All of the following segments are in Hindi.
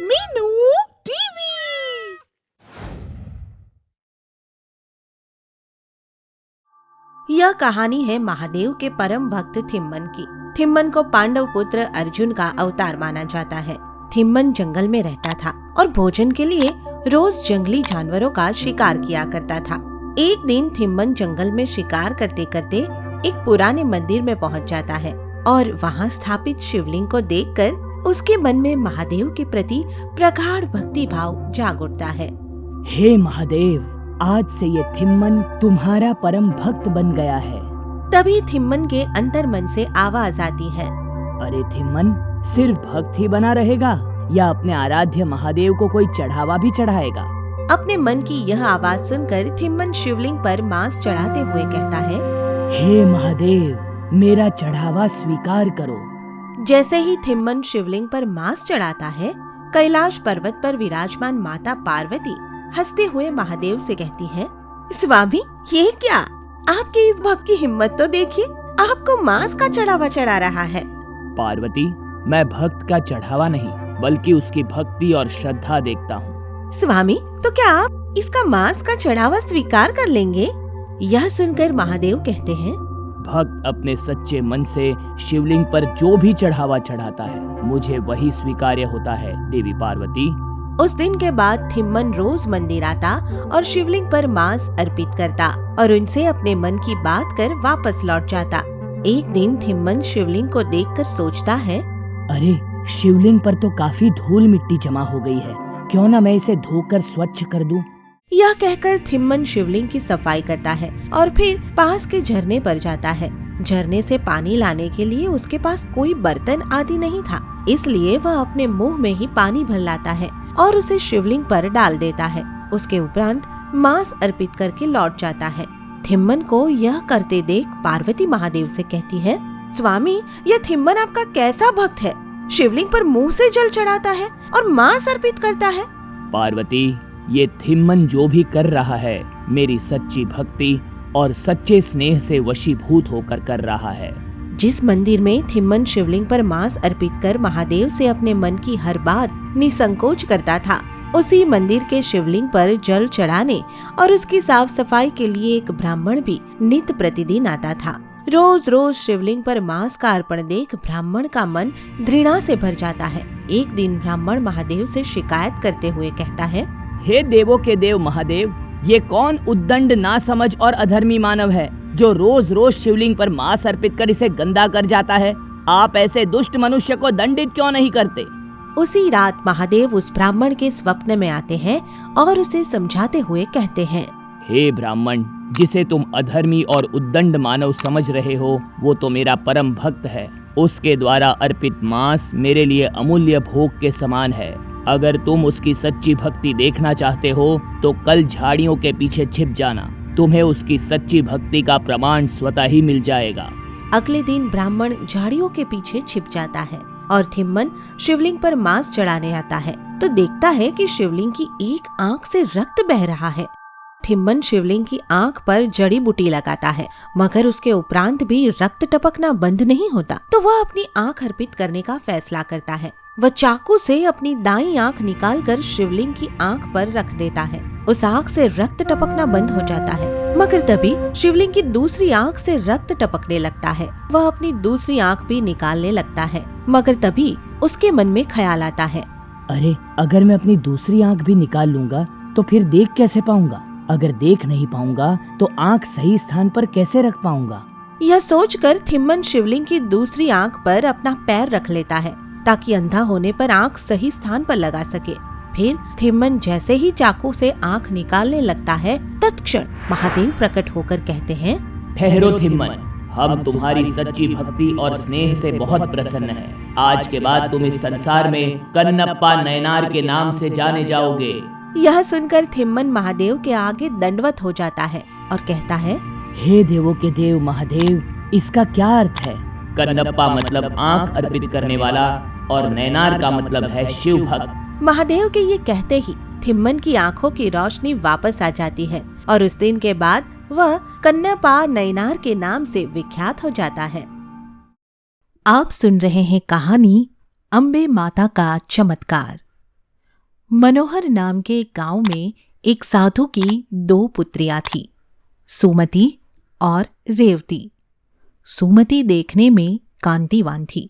मीनू टीवी। यह कहानी है महादेव के परम भक्त थिम्मन की। थिम्मन को पांडव पुत्र अर्जुन का अवतार माना जाता है। थिम्मन जंगल में रहता था और भोजन के लिए रोज जंगली जानवरों का शिकार किया करता था। एक दिन थिम्मन जंगल में शिकार करते करते एक पुराने मंदिर में पहुंच जाता है और वहां स्थापित शिवलिंग को देखकर उसके मन में महादेव के प्रति प्रगाढ़ भक्ति भाव जाग उठता है। हे महादेव, आज से ये थिम्मन तुम्हारा परम भक्त बन गया है। तभी थिम्मन के अंतर मन से आवाज आती है, अरे थिम्मन, सिर्फ भक्त ही बना रहेगा या अपने आराध्य महादेव को कोई चढ़ावा भी चढ़ाएगा? अपने मन की यह आवाज सुनकर थिम्मन शिवलिंग पर मांस चढ़ाते हुए कहता है, हे महादेव, मेरा चढ़ावा स्वीकार करो। जैसे ही थिम्मन शिवलिंग पर मांस चढ़ाता है, कैलाश पर्वत पर विराजमान माता पार्वती हंसते हुए महादेव से कहती है, स्वामी, ये क्या? आपकी इस भक्त की हिम्मत तो देखिए, आपको मांस का चढ़ावा चढ़ा रहा है। पार्वती, मैं भक्त का चढ़ावा नहीं बल्कि उसकी भक्ति और श्रद्धा देखता हूँ। स्वामी, तो क्या आप इसका मांस का चढ़ावा स्वीकार कर लेंगे? यह सुनकर महादेव कहते हैं, भक्त अपने सच्चे मन से शिवलिंग पर जो भी चढ़ावा चढ़ाता है, मुझे वही स्वीकार्य होता है देवी पार्वती। उस दिन के बाद थिम्मन रोज मंदिर आता और शिवलिंग पर मांस अर्पित करता और उनसे अपने मन की बात कर वापस लौट जाता। एक दिन थिम्मन शिवलिंग को देखकर सोचता है, अरे, शिवलिंग पर तो काफी धूल मिट्टी जमा हो गई है, क्यों ना मैं इसे धोकर स्वच्छ कर दूं? यह कहकर थिम्मन शिवलिंग की सफाई करता है और फिर पास के झरने पर जाता है। झरने से पानी लाने के लिए उसके पास कोई बर्तन आदि नहीं था, इसलिए वह अपने मुंह में ही पानी भर लाता है और उसे शिवलिंग पर डाल देता है। उसके उपरांत मांस अर्पित करके लौट जाता है। थिम्मन को यह करते देख पार्वती महादेव से कहती है, स्वामी, यह थिम्मन आपका कैसा भक्त है? शिवलिंग पर मुंह से जल चढ़ाता है और मांस अर्पित करता है। पार्वती, ये थिम्मन जो भी कर रहा है, मेरी सच्ची भक्ति और सच्चे स्नेह से वशीभूत होकर कर रहा है। जिस मंदिर में थिम्मन शिवलिंग पर मांस अर्पित कर महादेव से अपने मन की हर बात निसंकोच करता था, उसी मंदिर के शिवलिंग पर जल चढ़ाने और उसकी साफ सफाई के लिए एक ब्राह्मण भी नित्य प्रतिदिन आता था। रोज रोज शिवलिंग पर मांस का अर्पण देख ब्राह्मण का मन घृणा से भर जाता है। एक दिन ब्राह्मण महादेव से शिकायत करते हुए कहता है, हे देवों के देव महादेव, ये कौन उद्दंड, नासमझ और अधर्मी मानव है जो रोज रोज शिवलिंग पर मांस अर्पित कर इसे गंदा कर जाता है? आप ऐसे दुष्ट मनुष्य को दंडित क्यों नहीं करते? उसी रात महादेव उस ब्राह्मण के स्वप्न में आते हैं और उसे समझाते हुए कहते हैं, हे ब्राह्मण, जिसे तुम अधर्मी और उद्दंड मानव समझ रहे हो, वो तो मेरा परम भक्त है। उसके द्वारा अर्पित मांस मेरे लिए अमूल्य भोग के समान है। अगर तुम उसकी सच्ची भक्ति देखना चाहते हो तो कल झाड़ियों के पीछे छिप जाना, तुम्हें उसकी सच्ची भक्ति का प्रमाण स्वतः ही मिल जाएगा। अगले दिन ब्राह्मण झाड़ियों के पीछे छिप जाता है और थिम्मन शिवलिंग पर मांस चढ़ाने आता है तो देखता है कि शिवलिंग की एक आंख से रक्त बह रहा है। थिम्मन शिवलिंग की आंख पर जड़ी बूटी लगाता है, मगर उसके उपरांत भी रक्त टपकना बंद नहीं होता, तो वह अपनी आंख अर्पित करने का फैसला करता है। वह चाकू से अपनी दाईं आंख निकालकर शिवलिंग की आंख पर रख देता है। उस आंख से रक्त टपकना बंद हो जाता है, मगर तभी शिवलिंग की दूसरी आंख से रक्त टपकने लगता है। वह अपनी दूसरी आंख भी निकालने लगता है, मगर तभी उसके मन में ख्याल आता है, अरे, अगर मैं अपनी दूसरी आंख भी निकाल लूंगा तो फिर देख कैसे पाऊंगा? अगर देख नहीं पाऊंगा तो आंख सही स्थान पर कैसे रख पाऊंगा? यह सोचकर थिम्मन शिवलिंग की दूसरी आंख पर अपना पैर रख लेता है ताकि अंधा होने पर आंख सही स्थान पर लगा सके। फिर थिम्मन जैसे ही चाकू से आंख निकालने लगता है, तत्क्षण महादेव प्रकट होकर कहते हैं, ठहरो थिम्मन, हम तुम्हारी सच्ची भक्ति और स्नेह से बहुत प्रसन्न हैं। आज के बाद तुम इस संसार में कन्नप्पा नयनार के नाम से जाने जाओगे। यह सुनकर थिम्मन महादेव के आगे दंडवत हो जाता है और कहता है, हे देवों के देव महादेव, इसका क्या अर्थ है? कन्नप्पा मतलब आंख अर्पित करने वाला और नयनार का मतलब है शिव भक्त। महादेव के ये कहते ही थिम्मन की आंखों की रोशनी वापस आ जाती है और उस दिन के बाद वह कन्नप्पा नयनार के नाम से विख्यात हो जाता है। आप सुन रहे हैं कहानी अम्बे माता का चमत्कार। मनोहर नाम के एक गांव में एक साधु की 2 पुत्रियां थीं, सुमति और रेवती। सुमति देखने में कांतिवान थी,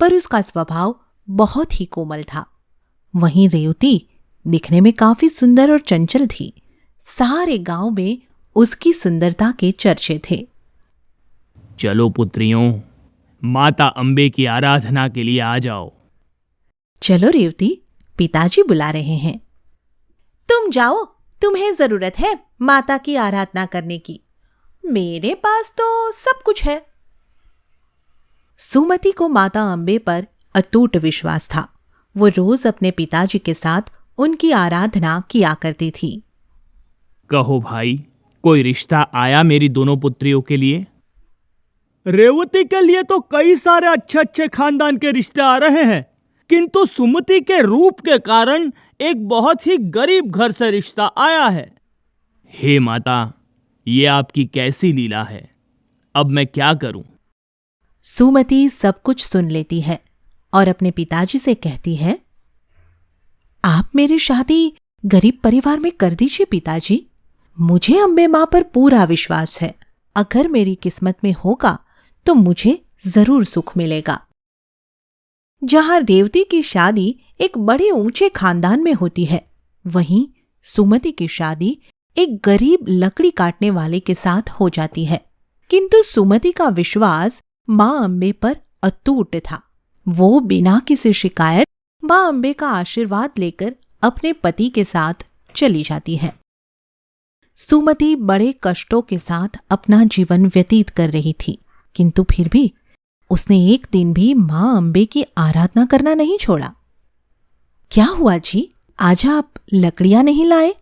पर उसका स्वभाव बहुत ही कोमल था। वहीं रेवती दिखने में काफी सुंदर और चंचल थी। सारे गांव में उसकी सुंदरता के चर्चे थे। चलो पुत्रियों, माता अम्बे की आराधना के लिए आ जाओ। चलो रेवती, पिताजी बुला रहे हैं। तुम जाओ, तुम्हें जरूरत है माता की आराधना करने की। मेरे पास तो सब कुछ है। सुमति को माता अम्बे पर अटूट विश्वास था। वो रोज अपने पिताजी के साथ उनकी आराधना किया करती थी। कहो भाई, कोई रिश्ता आया मेरी दोनों पुत्रियों के लिए? रेवती के लिए तो कई सारे अच्छे अच्छे खानदान के रिश्ते आ रहे हैं, किंतु सुमति के रूप के कारण एक बहुत ही गरीब घर से रिश्ता आया है। हे माता, ये आपकी कैसी लीला है? अब मैं क्या करूं? सुमति सब कुछ सुन लेती है और अपने पिताजी से कहती है, आप मेरी शादी गरीब परिवार में कर दीजिए पिताजी। मुझे अम्बे मां पर पूरा विश्वास है। अगर मेरी किस्मत में होगा तो मुझे जरूर सुख मिलेगा। जहां रेवती की शादी एक बड़े ऊंचे खानदान में होती है, वहीं सुमति की शादी एक गरीब लकड़ी काटने वाले के साथ हो जाती है। किंतु सुमति का विश्वास मां अम्बे पर अटूट था। वो बिना किसी शिकायत मां अम्बे का आशीर्वाद लेकर अपने पति के साथ चली जाती है। सुमति बड़े कष्टों के साथ अपना जीवन व्यतीत कर रही थी, किंतु फिर भी उसने एक दिन भी मां अम्बे की आराधना करना नहीं छोड़ा। क्या हुआ जी, आज आप लकड़ियां नहीं लाए?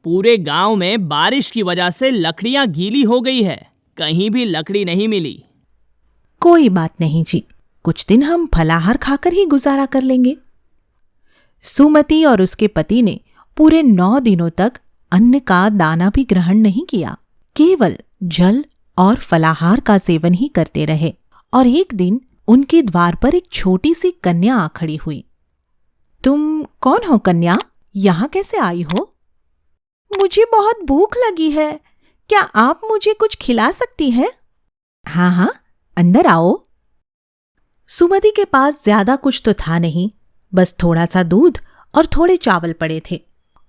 पूरे गांव में बारिश की वजह से लकड़ियां गीली हो गई है, कहीं भी लकड़ी नहीं मिली। कोई बात नहीं जी, कुछ दिन हम फलाहार खाकर ही गुजारा कर लेंगे। सुमति और उसके पति ने पूरे 9 दिनों तक अन्न का दाना भी ग्रहण नहीं किया, केवल जल और फलाहार का सेवन ही करते रहे। और एक दिन उनके द्वार पर एक छोटी सी कन्या आ खड़ी हुई। तुम कौन हो कन्या? यहां कैसे आई हो? मुझे बहुत भूख लगी है, क्या आप मुझे कुछ खिला सकती हैं? हाँ हाँ, अंदर आओ। सुमति के पास ज्यादा कुछ तो था नहीं, बस थोड़ा सा दूध और थोड़े चावल पड़े थे।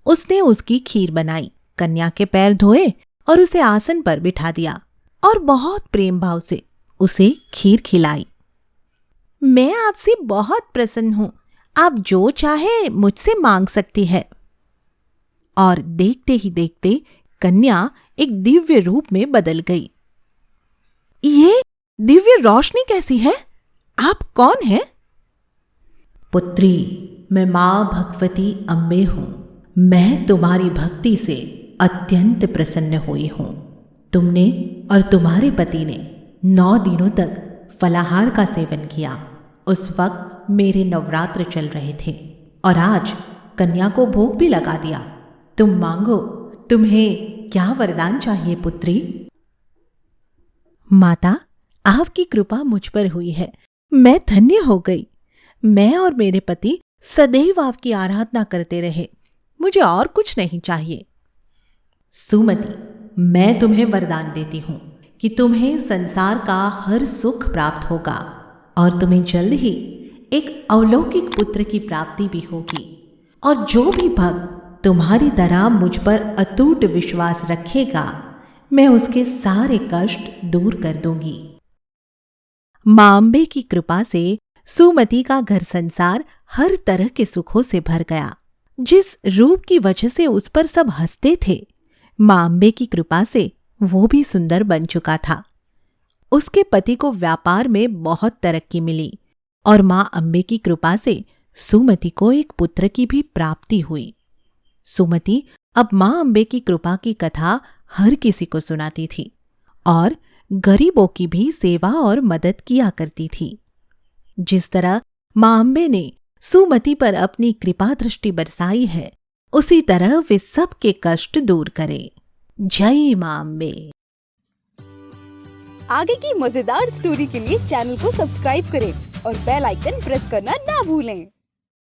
उसने उसकी खीर बनाई, कन्या के पैर धोए और उसे आसन पर बिठा दिया और बहुत प्रेम भाव से उसे खीर खिलाई। मैं आपसे बहुत प्रसन्न हूं, आप जो चाहे मुझसे मांग सकती है। और देखते ही देखते कन्या एक दिव्य रूप में बदल गई। ये दिव्य रोशनी कैसी है? आप कौन हैं? पुत्री, मैं मां भगवती अम्बे हूं। मैं तुम्हारी भक्ति से अत्यंत प्रसन्न हुई हूं। तुमने और तुम्हारे पति ने 9 दिनों तक फलाहार का सेवन किया। उस वक्त मेरे नवरात्र चल रहे थे और आज कन्या को भोग भी लगा दिया। तुम मांगो, तुम्हें क्या वरदान चाहिए पुत्री? माता, आपकी कृपा मुझ पर हुई है, मैं धन्य हो गई। मैं और मेरे पति सदैव आपकी आराधना करते रहे, मुझे और कुछ नहीं चाहिए। सुमति, मैं तुम्हें वरदान देती हूं कि तुम्हें संसार का हर सुख प्राप्त होगा और तुम्हें जल्द ही एक अलौकिक पुत्र की प्राप्ति भी होगी। और जो भी भक्त तुम्हारी तरह मुझ पर अटूट विश्वास रखेगा, मैं उसके सारे कष्ट दूर कर दूंगी। मां अम्बे की कृपा से सुमति का घर संसार हर तरह के सुखों से भर गया। जिस रूप की वजह से उस पर सब हंसते थे, मां अम्बे की कृपा से वो भी सुंदर बन चुका था। उसके पति को व्यापार में बहुत तरक्की मिली और मां अम्बे की कृपा से सुमति को एक पुत्र की भी प्राप्ति हुई। सुमति अब मां अम्बे की कृपा की कथा हर किसी को सुनाती थी और गरीबों की भी सेवा और मदद किया करती थी। जिस तरह मां अम्बे ने सुमति पर अपनी कृपा दृष्टि बरसाई है, उसी तरह वे सबके कष्ट दूर करे। जय मां अम्बे। आगे की मजेदार स्टोरी के लिए चैनल को सब्सक्राइब करें और बेल आइकन प्रेस करना ना भूलें।